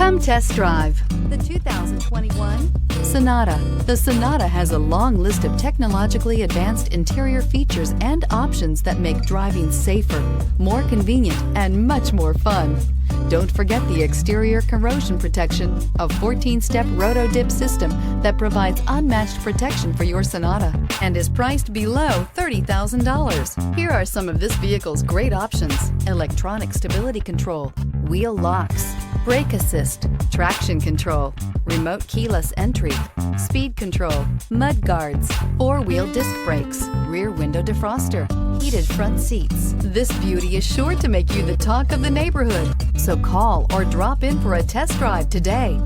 Come test drive the 2021 Sonata. The Sonata has a long list of technologically advanced interior features and options that make driving safer, more convenient, and much more fun. Don't forget the exterior corrosion protection, a 14-step roto-dip system that provides unmatched protection for your Sonata and is priced below $30,000. Here are some of this vehicle's great options: electronic stability control, wheel locks, brake assist, traction control, remote keyless entry, speed control, mud guards, four-wheel disc brakes, rear window defroster, heated front seats. This beauty is sure to make you the talk of the neighborhood. So call or drop in for a test drive today.